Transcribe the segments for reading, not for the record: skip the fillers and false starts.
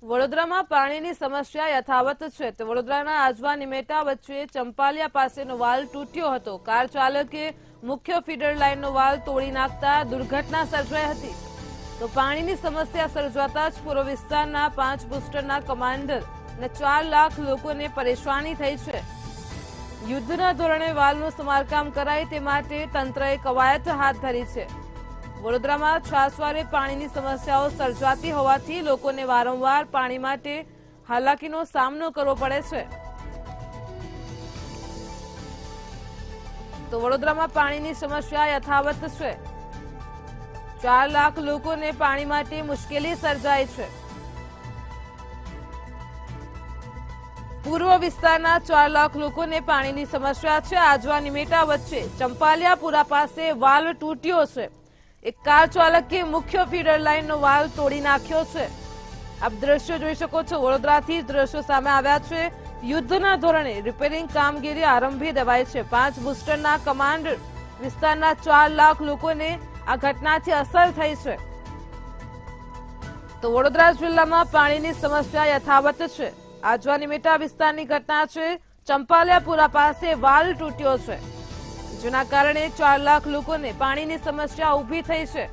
વડોદરામાં પાણીની સમસ્યા યથાવત છે તો વડોદરાના આજવા નિમેટા વચ્ચે ચંપાલિયા પાસેનો વાલ તૂટ્યો હતો। કાર ચાલકે મુખ્ય ફીડર લાઇનનો વાલ તોડી નાખતા દુર્ઘટના સર્જાઈ હતી। તો પાણીની સમસ્યા સર્જાતા જ પૂર્વ વિસ્તારના 5 બુસ્ટરના કમાન્ડર અને 4 લાખ લોકોને પરેશાની થઈ છે। યુદ્ધના ધોરણે વાલનું સમારકામ કરાય તે માટે તંત્રએ કવાયત હાથ ધરી છે। વડોદરામાં છાસવારે પાણીની સમસ્યાઓ સર્જાતી હોવાથી લોકોને વારંવાર પાણી માટે હાલાકીનો સામનો કરવો પડે છે। તો વડોદરામાં પાણીની સમસ્યા યથાવત છે। 4 લાખ લોકોને પાણી માટે મુશ્કેલી સર્જાઈ છે। પૂર્વ વિસ્તારના 4 લાખ લોકોને પાણીની સમસ્યા છે। આજવા નિમેટા વચ્ચે ચંપાલિયાપુરા પાસે વાલ તૂટ્યો છે। એક કાર ચાલકે મુખ્ય ફીડર લાઇનનો વાલ તોડી નાખ્યો છે। આપ દ્રશ્યો જોઈ શકો છો। વડોદરાથી દ્રશ્યો સામે આવ્યા છે। યુદ્ધના ધોરણે રિપેરિંગ કામગીરી આરંભી દેવાઈ છે। 5 બુસ્ટરના કમાન્ડર વિસ્તારના 4 લાખ લોકોને આ ઘટનાથી અસર થઈ છે। તો વડોદરા જિલ્લામાં પાણીની સમસ્યા યથાવત છે। આજવા નિમેટા વિસ્તારની ઘટના છે। ચંપાલિયાપુરા પાસે વાલ તૂટ્યો છે જેના કારણે 4 લાખ લોકોને પાણીની સમસ્યા ઊભી થઈ છે।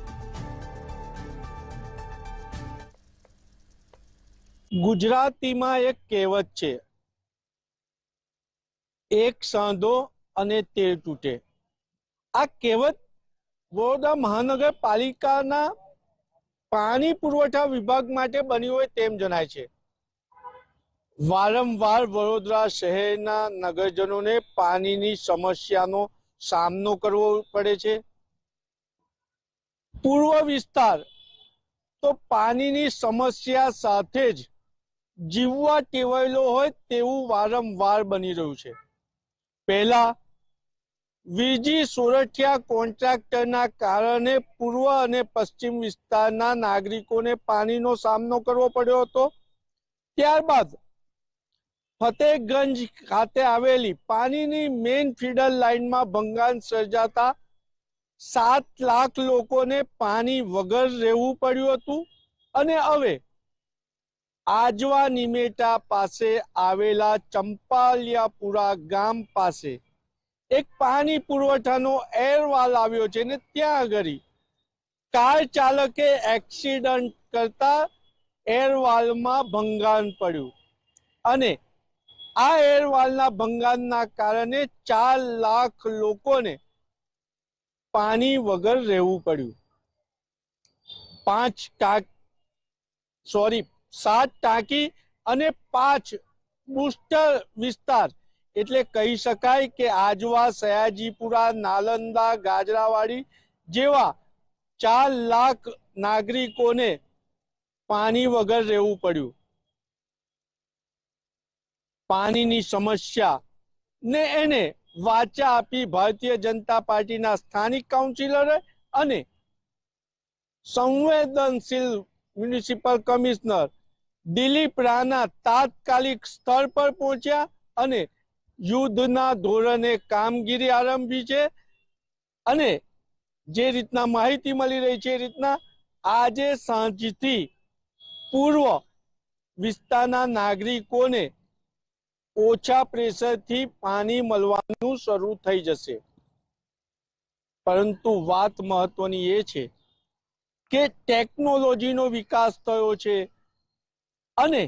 ગુજરાતીમાં એક કહેવત છે, એક સાંધો અને તેર તૂટે। આ કહેવત વડોદરા મહાનગરપાલિકાના પાણી પુરવઠા વિભાગ માટે બની હોય તેમ જણાય છે। વારંવાર વડોદરા શહેરના નગરજનોને પાણીની સમસ્યાનો સામનો કરવો પડે છે। પૂર્વ વિસ્તાર તો પાણીની સમસ્યા સાથે જ જીવવા ટેવાયેલો હોય તેવું વારંવાર બની રહ્યું છે। પહેલા વીજી સોરઠિયા કોન્ટ્રાક્ટરના કારણે પૂર્વ અને પશ્ચિમ વિસ્તારના નાગરિકોને પાણીનો સામનો કરવો પડ્યો હતો। ત્યારબાદ ફતેહગંજ ખાતે આવેલી પાણીની મેઇન ફીડર લાઇનમાં ભંગાણ સર્જાતા 7 લાખ લોકોને પાણી વગર રહેવું પડ્યું હતું અને હવે આજવા નિમેટા પાસે આવેલા ચંપાલિયાપુરા ગામ પાસે એક પાણી પુરવઠાનો એરવાલ આવ્યો છે ને ત્યાં આગળ કાર ચાલકે એક્સિડન્ટ કરતા એરવાલમાં ભંગાણ પડ્યું અને આ એરવાલના ભંગાણના કારણે 4 લાખ લોકોને પાણી વગર રહેવું પડ્યું। 7 ટાંકી અને 5 બુસ્ટર વિસ્તાર એટલે કહી શકાય કે આજવા, સયાજીપુરા, નાલંદા, ગાજરાવાડી જેવા 4 લાખ નાગરિકોને પાણી વગર રહેવું પડ્યું। પાણીની સમસ્યા ને એને વાચા આપી ભારતીય જનતા પાર્ટીના સ્થાનિક કાઉન્સિલરે અને સંવેદનશીલ મ્યુનિસિપલ કમિશનર દિલીપ રાણા તાત્કાલિક સ્થળ પર પહોંચ્યા અને યુદ્ધના ધોરણે કામગીરી આરંભી છે। અને જે રીતના માહિતી મળી રહી છે એ રીતના આજે સાંજથી પૂર્વ વિસ્તારના નાગરિકોને ઓછા પ્રેશરથી પાણી મળવાનું શરૂ થઈ જશે। પરંતુ વાત મહત્વની એ છે કે ટેકનોલોજીનો વિકાસ થયો છે અને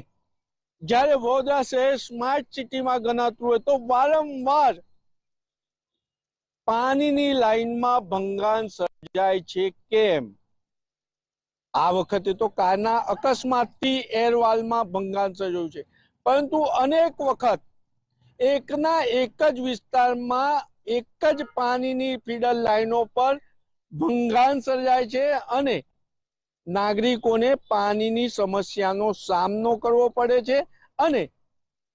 જ્યારે વડોદરા શહેર સ્માર્ટ સિટીમાં ગણાતું હોય તો વારંવાર પાણીની લાઈનમાં ભંગાણ સર્જાય છે। કેમ? આ વખતે તો કારના અકસ્માતથી એરવાલમાં ભંગાણ સર્જાયું છે, પરંતુ અનેક વખત એકના એક જ વિસ્તારમાં એક જ પાણીની ફીડર લાઈનો પર ભંગાણ સર્જાય છે અને નાગરિકોને પાણીની સમસ્યાનો સામનો કરવો પડે છે અને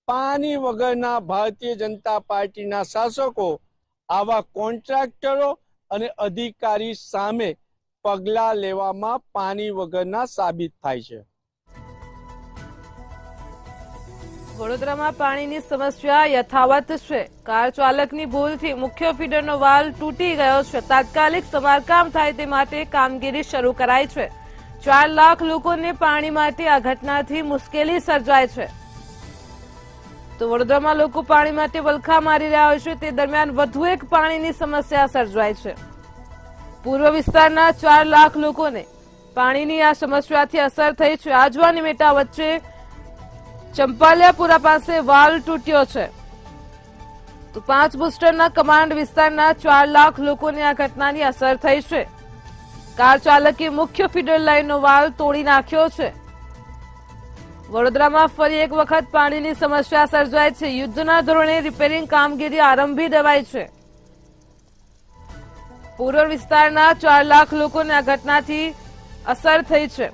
પાણી વગરના ભારતીય જનતા પાર્ટીના શાસકો આવા કોન્ટ્રાક્ટરો અને અધિકારી સામે પગલાં લેવામાં પાણી વગરના સાબિત થાય છે। વડોદરામાં પાણીની સમસ્યા યથાવત છે। કાર ચાલકની ભૂલથી મુખ્ય ફીડરનો વાલ તૂટી ગયો છે। તાત્કાલિક સમારકામ થાય તે માટે કામગીરી શરૂ કરાઈ છે। 4 લાખ લોકોને પાણી માટે આ ઘટનાથી મુશ્કેલી સર્જાય છે. તો વડોદરામાં લોકો પાણી માટે વલખા મારી રહ્યા હોય છે તે દરમિયાન વધુ એક પાણીની સમસ્યા સર્જાય છે. પૂર્વ વિસ્તારના 4 લાખ લોકોને પાણીની આ સમસ્યાથી અસર થઈ છે. આજવા નિમેટા વચ્ચે ચંપાલિયાપુરા પાસે વાલ તૂટ્યો છે. તો 5 બુસ્ટરના કમાન્ડ વિસ્તારના 4 લાખ લોકોને આ ઘટનાની અસર થઈ છે. કાર ચાલકે મુખ્ય ફીડર લાઇનનો વાલ તોડી નાખ્યો છે. વડોદરામાં ફરી એક વખત પાણીની સમસ્યા સર્જાય છે. યુદ્ધના ધોરણે રિપેરિંગ કામગીરી આરંભી દેવાઈ છે. પૂર્વ વિસ્તારના 4 લાખ લોકોને આ ઘટનાથી અસર થઈ છે.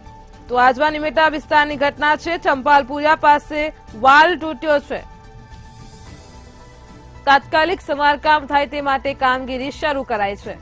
તો આજવા નિમેટા વિસ્તારની ઘટના છે. ચંપાલપુરા પાસે વાલ તૂટ્યો છે. તાત્કાલિક સમારકામ થાય તે માટે કામગીરી શરૂ કરાઈ છે.